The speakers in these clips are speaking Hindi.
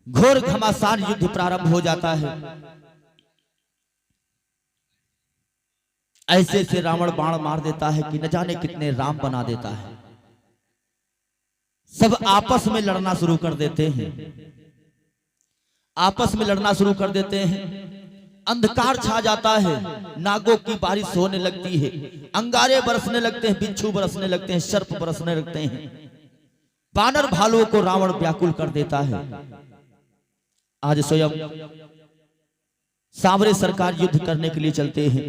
घोर घमासान युद्ध प्रारंभ हो जाता है। ऐसे से रावण बाण मार देता है कि न जाने कितने राम बना देता है। सब आपस में लड़ना शुरू कर देते हैं, आपस में लड़ना शुरू कर देते हैं। अंधकार छा जाता है, नागों की बारिश होने लगती है, अंगारे बरसने लगते हैं, बिच्छू बरसने लगते हैं, सर्प बरसने लगते हैं। बानर भालुओं को रावण व्याकुल कर देता है। आज स्वयं सांवरे सरकार युद्ध करने के लिए चलते हैं।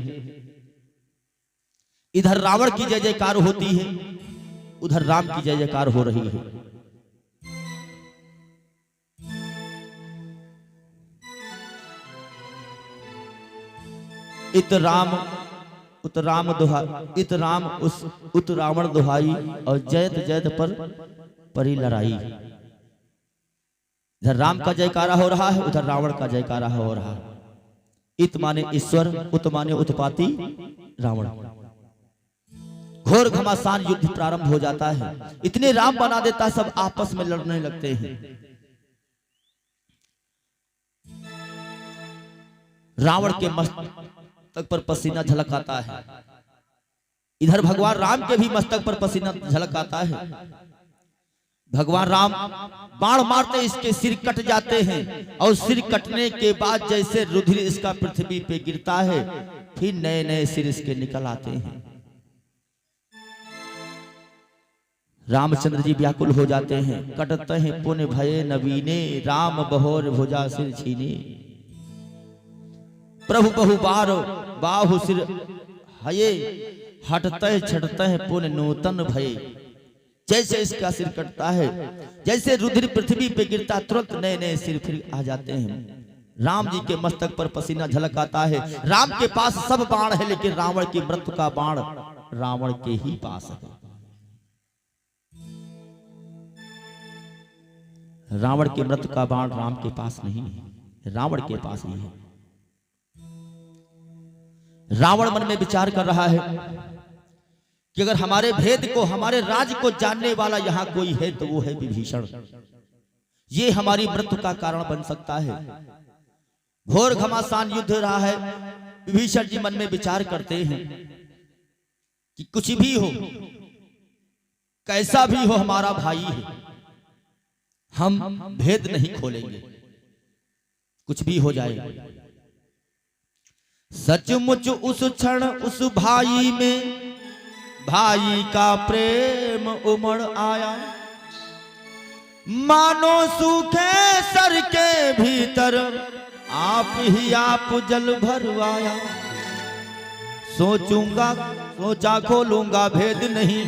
इधर रावण की जय जयकार होती है, उधर राम की जय जयकार हो रही है। इत राम उत राम दुहाई, इत राम उस उत रावण दुहाई, और जयत जयत पर परी लड़ाई। इधर राम का जयकारा हो रहा है, उधर रावण का जयकारा हो रहा है। इत माने ईश्वर, उत माने उत्पाती रावण। घोर घमासान युद्ध प्रारंभ हो जाता है। इतने राम बना देता, सब आपस में लड़ने लगते हैं। रावण के मस्तक पर पसीना झलक आता है, इधर भगवान राम के भी मस्तक पर पसीना झलक आता है। भगवान राम बाण मारते इसके सिर कट जाते हैं, और सिर कटने के बाद जैसे रुधिर इसका पृथ्वी पे गिरता है, फिर नए नए सिर इसके निकल आते हैं। रामचंद्र जी व्याकुल हो जाते हैं। कटते हैं पुण्य भये नवीने, राम बहोर भुजा सिर छीने। प्रभु बहु बार बाहु सिर हये, हटते छटते हैं पुण्य नूतन भये। जैसे इसका सिर कटता है, जैसे रुधिर पृथ्वी पे गिरता, तुरंत नए नए सिर फिर आ जाते हैं। राम जी के मस्तक पर पसीना झलक आता है। राम के पास सब बाण है, लेकिन रावण की मृत्यु का बाण रावण के ही पास है। रावण की मृत्यु का बाण राम के पास नहीं है, रावण के पास ही है। रावण मन में विचार कर रहा है कि अगर हमारे भेद को, हमारे राज को जानने वाला यहां कोई है तो वो है विभीषण। ये हमारी मृत्यु का कारण बन सकता है। घोर घमासान युद्ध रहा है। विभीषण जी मन में विचार करते हैं कि कुछ भी हो, कैसा भी हो, हमारा भाई है, हम भेद नहीं खोलेंगे, कुछ भी हो जाए। सचमुच उस क्षण उस भाई में भाई का प्रेम उमड़ आया, मानो सूखे सर के भीतर आप ही आप जल भरवाया। सोचूंगा सोचा खोलूंगा भेद नहीं,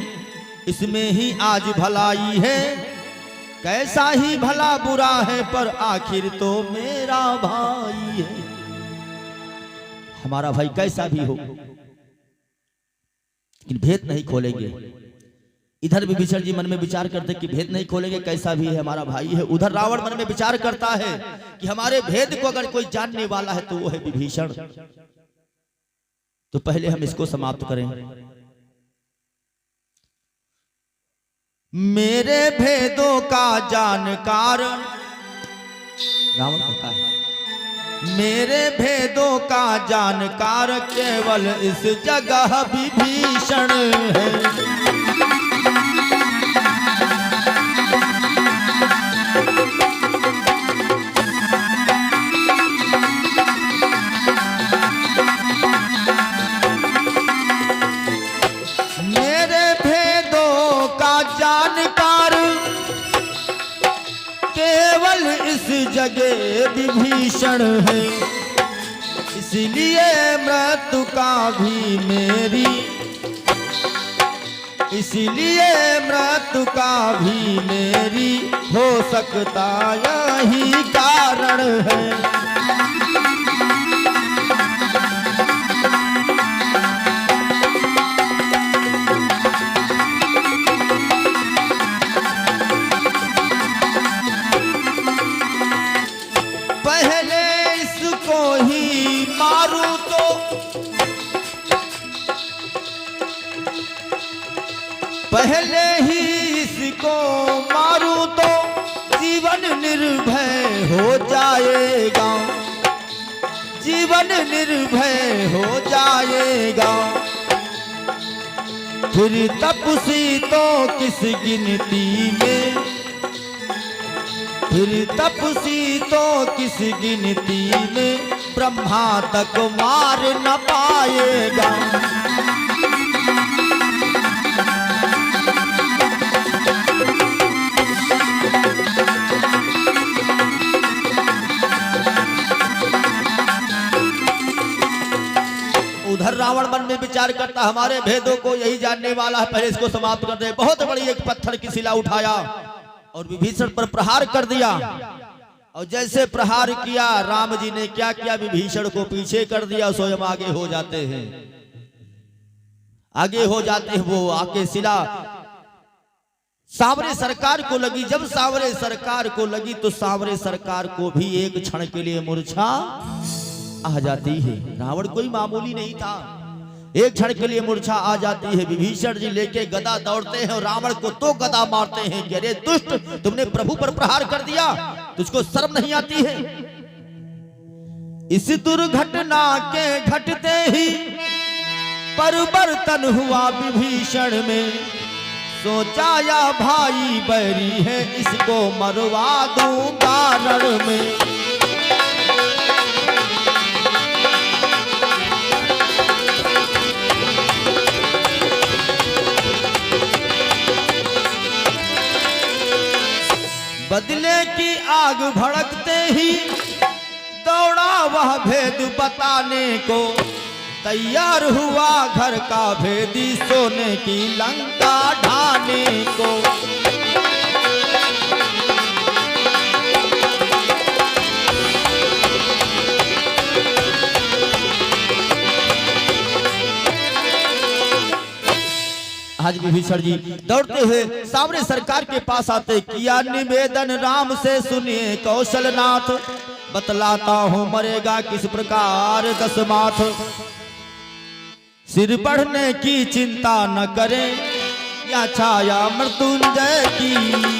इसमें ही आज भलाई है। कैसा ही भला बुरा है, पर आखिर तो मेरा भाई है। हमारा भाई कैसा भी हो, लेकिन भेद नहीं खोलेंगे। इधर विभीषण जी मन में विचार करते कि भेद नहीं खोलेंगे, कैसा भी है हमारा भाई है। उधर रावण मन में विचार करता है कि हमारे भेद को अगर कोई जानने वाला है तो वो है विभीषण। तो पहले हम इसको समाप्त करें। मेरे भेदों का जानकार, रावण कहता है, मेरे भेदों का जानकार केवल इस जगह विभीषण है। मेरे भेदों का जानकार केवल इस जगह विभीषण है। इसलिए मृत्यु का भी मेरी, इसलिए मृत्यु का भी मेरी हो सकता यही कारण है। पहले ही इसको मारूं तो जीवन निर्भय हो जाएगा, जीवन निर्भय हो जाएगा। फिर तपसी तो किस गिनती में, फिर तपसी तो किस गिनती में, ब्रह्मा तक मार न पाएगा। उधर रावण मन में विचार करता, हमारे भेदों को यही जानने वाला है, पहले इसको समाप्त कर दे। बहुत बड़ी एक पत्थर की शिला उठाया और विभीषण पर प्रहार कर दिया। और जैसे प्रहार किया, राम जी ने क्या किया, विभीषण को पीछे कर दिया, स्वयं आगे हो जाते हैं, आगे हो जाते हैं। वो आके शिला सांवरे सरकार को लगी। जब सांवरे सरकार को लगी तो सांवरे सरकार को भी एक क्षण के लिए मूर्छा आ जाती है। रावण कोई मामूली नहीं था, एक क्षण के लिए मूर्छा आ जाती है। विभीषण जी लेके गदा दौड़ते हैं और रावण को तो गदा मारते हैं कि अरे दुष्ट, तुमने प्रभु पर प्रहार कर दिया, तुझको शर्म नहीं आती है। इस दुर्घटना के घटते ही परिवर्तन हुआ विभीषण में। सोचा या भाई बैरी है, इसको मरवा दूंगा रण में। बदले की आग भड़कते ही दौड़ा वह भेद बताने को। तैयार हुआ घर का भेदी, सोने की लंका ढाने को। आज विभीषण जी दौड़ते हुए सांवरे सरकार के पास आते, किया निवेदन राम से सुनिए कौशलनाथ। बतलाता हूं मरेगा किस प्रकार दशमाथ। सिर बढ़ने की चिंता न करें, या छाया मृत्युंजय की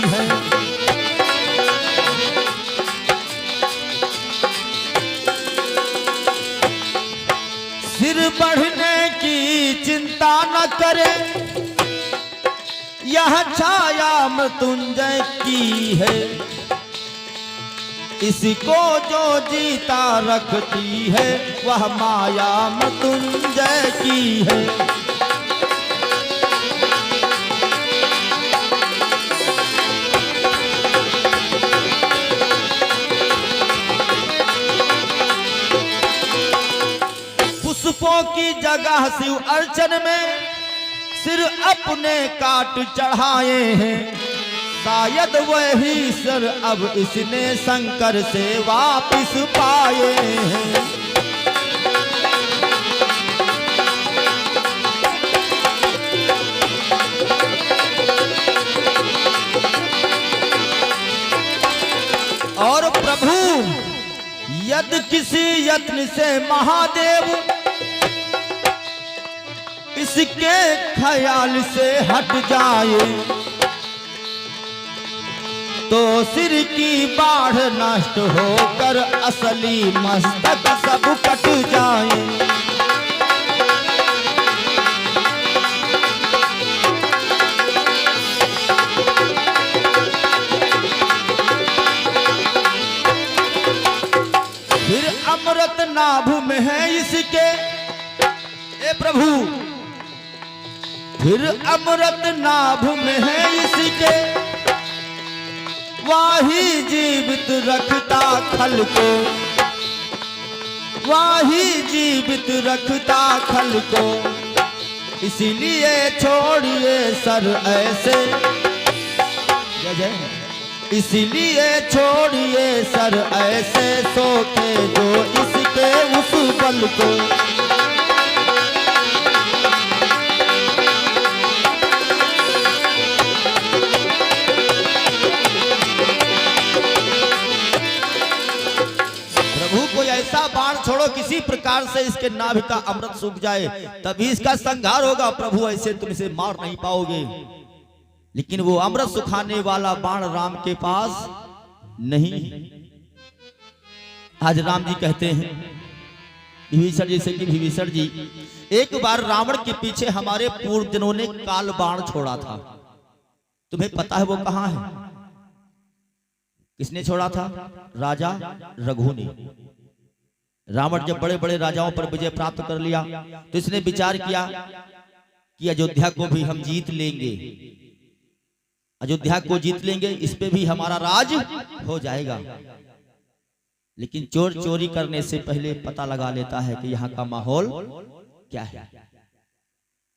है। सिर बढ़ने की चिंता न करें, यह छाया मृत्युंजय की है। इसको जो जीता रखती है, वह माया मृत्युंजय की है। पुष्पों की जगह शिव अर्चन में सिर अपने काट चढ़ाए हैं। शायद वही सर अब इसने शंकर से वापिस पाए हैं। और प्रभु यदि किसी यत्न से महादेव इसके ख्याल से हट जाए, तो सिर की बाढ़ नष्ट होकर असली मस्तक सब कट जाए। फिर अमृत नाभ में है इसके, ए प्रभु, फिर अमृत नाभ में है इसके। वाही जीवित रखता खल को, वाही जीवित रखता खल को। इसीलिए छोड़िए सर ऐसे, जय जय। इसीलिए छोड़िए सर ऐसे, सोखे जो इसके उस बल को। ऐसा बाण छोड़ो किसी प्रकार से इसके नाभि का अमृत सूख जाए, तभी इसका संहार होगा। प्रभु ऐसे तुम इसे मार नहीं पाओगे। लेकिन वो अमृत सुखाने वाला बाण राम के पास नहीं। आज राम जी कहते हैं विभीषण जी से कि विभीषण जी, एक बार रावण के पीछे हमारे पूर्वजों ने काल बाण छोड़ा था, तुम्हें पता है वो कहां है? किसने छोड़ा था? राजा रघु ने। रावण जब बड़े बड़े राजाओं पर विजय प्राप्त कर लिया तो इसने विचार किया कि अयोध्या को भी हम जीत लेंगे, अयोध्या को जीत लेंगे, इस पे भी हमारा राज हो जाएगा। लेकिन चोर चोरी करने से पहले पता लगा लेता है कि यहाँ का माहौल क्या है।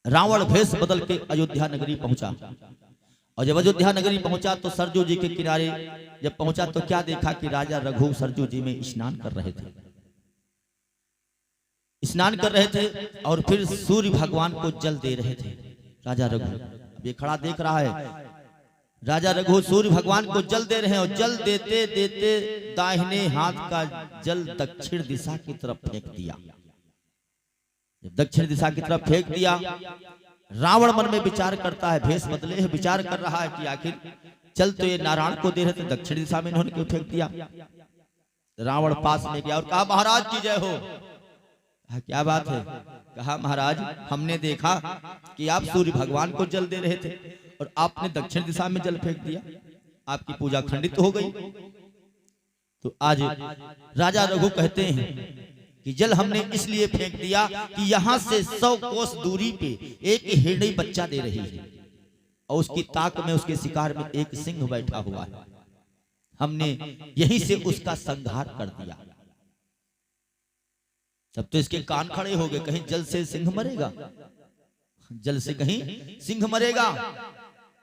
रावण भेष बदल के अयोध्या नगरी पहुंचा, और जब अयोध्या नगरी पहुंचा तो सरजू जी के किनारे जब पहुंचा तो क्या देखा कि राजा रघु सरजू जी में स्नान कर रहे थे, स्नान कर रहे थे और फिर सूर्य भगवान को जल दे रहे थे। राजा रघु अब ये खड़ा देख रहा है, राजा रघु सूर्य भगवान को जल दे रहे हैं, और जल देते देते दाहिने हाथ का जल दक्षिण दिशा की तरफ फेंक दिया। जब दक्षिण दिशा की तरफ फेंक दिया, रावण मन में विचार करता है, भेष बदले है, विचार कर रहा है कि आखिर चल तो ये नारायण को दे रहे थे, दक्षिण दिशा में इन्होंने क्यों फेंक दिया। रावण पास में गया और कहा महाराज की जय हो। क्या बात है? कहा महाराज हमने देखा कि आप सूर्य भगवान को जल दे रहे थे और आपने दक्षिण दिशा में जल फेंक दिया, आपकी पूजा खंडित हो गई। तो आज राजा रघु कहते हैं कि जल हमने इसलिए फेंक दिया कि यहां से 100 कोस दूरी पे एक हिरणी बच्चा दे रही है और उसकी ताक में उसके शिकार में एक सिंह बैठा हुआ है, हमने यहीं से उसका संहार कर दिया। तब तो इसके कान खड़े हो गए, कहीं जल से सिंह मरेगा, जल से कहीं सिंह मरेगा।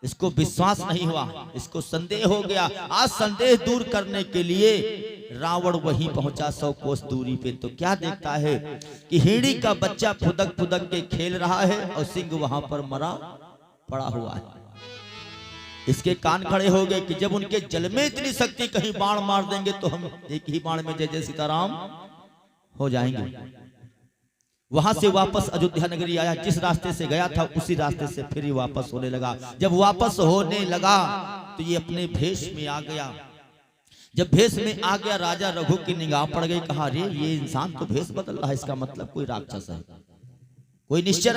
इसको विश्वास नहीं हुआ, इसको संदेह हो गया। आज संदेह दूर करने के लिए रावण वहीं पहुंचा 100 कोस दूरी पे, तो क्या देखता है कि हिरणी का बच्चा फुदक फुदक के खेल रहा है और सिंह वहां पर मरा पड़ा हुआ है। इसके कान खड़े हो गए कि जब उनके जल में इतनी शक्ति, कहीं बाण मार देंगे तो हम एक ही बाण में जय जय सीताराम हो जाएंगे। वहां से वापस अयोध्या नगरी आया, जिस रास्ते से गया था उसी रास्ते से फिर ही वापस होने लगा। जब वापस होने लगा तो ये अपने भेष में आ गया। जब भेष में आ गया, राजा रघु की निगाह पड़ गई, कहा अरे ये इंसान तो भेष बदल रहा है, इसका मतलब कोई राक्षस है, कोई निश्चय है।